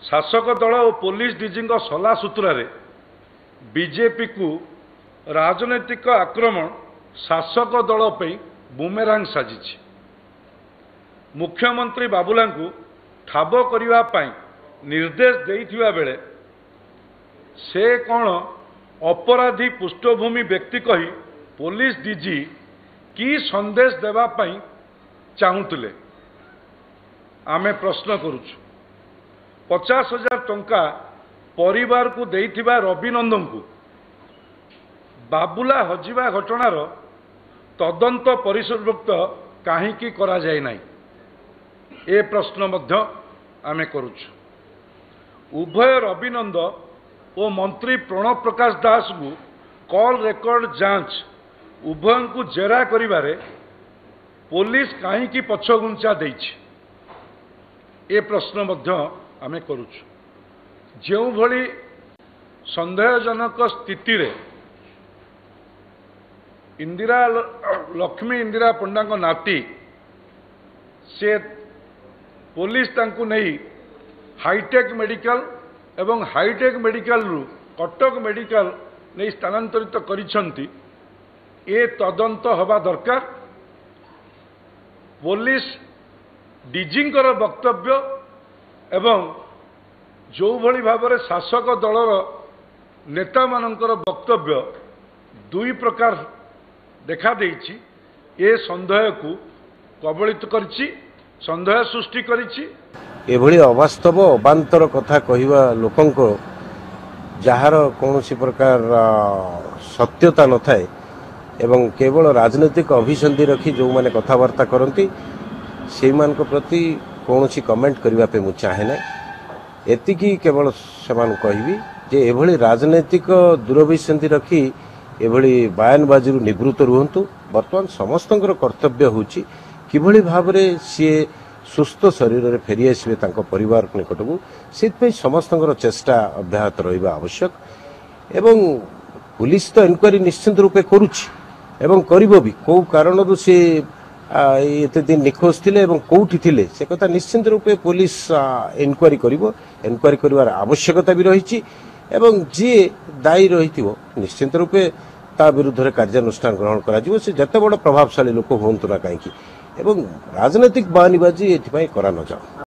शासक दल और पुलिस डीजी सलाह सूत्र बीजेपी को राजनैतिक आक्रमण शासक दल पे बुमेरांग साजिछि। मुख्यमंत्री बाबुला को ठाब करने निर्देश देइथिबा बेले से कौन अपराधी पृष्ठभूमि व्यक्ति कही पुलिस डीजी की संदेश देवाई चाहूले आमे प्रश्न करुछु। 50,000 टंका परिवार को देइथिबा रवि नंदन को बाबुला हजिबा घटनार तदंत परिसरभुक्त काहींकी करा जाय नाही ए प्रश्न मध्य आमे करुछु। उभय रविनंद और मंत्री प्रणव प्रकाश दास को कॉल रेकर्ड जांच उभय को जेरा करिबारे पुलिस काहींकी पछगुंचा देइछि ए प्रश्न मध्य आमे करुछु। जो भली संदेहजनक स्थिति रे इंदिरा लक्ष्मी इंदिरा पंडा को नाती से पुलिस तांकु नहीं हाईटेक मेडिकल एवं हाईटेक मेडिकल रु कटक मेडिकल नहीं स्थानांतरित करिसंती ए तदंत हवा दरकार। पुलिस डीजींकर वक्तव्य एवं जो भली भाव शासक दलर नेता मानकर वक्तव्य दुई प्रकार देखा देइछि। ए संदेह को कबलित करिछि, संदेह सृष्टि करिछि। एभली अवास्तव अबांतर कथा कहवा लोकंको जार कौनसी प्रकार सत्यता न थाए एवं केवल राजनीतिक अभिसंधि रखी जो माने कथबार्ता करती से प्रति कौनसी कमेंट करने पे मु चाहे ना। एतिकी केवल से कहबी जे एभली राजनीतिक दूरभिसंधि रखी एभली बयानबाजी निवृत्त रुहतु। बर्तमान समस्त कर्तव्य होची किभली भाव रे सी सुस्थ शरीर रे फेरी आसबे तांको परिवार निकट को से समस्त चेष्टा अब्याहत रहिबा आवश्यक। एवं पुलिस तो इनक्वारी निश्चित रूपे करुछि एवं करिबो भी को कारण से एते दिन निखोज थिले एवं कोठी थिले से कथा निश्चित रूपे पुलिस इनक्वारी करिबो। इनक्वारी करिवार आवश्यकता भी रहिछि एवं जे दायी रहिथिबो निश्चित रूपे ता विरुद्ध रे कार्यानुष्ठान ग्रहण करा जिवो। से जते बड़ प्रभावशाली लोक होंतु ना काहेकि एवं राजनीतिक बयानबाजी एथिपाई करा न जाओ।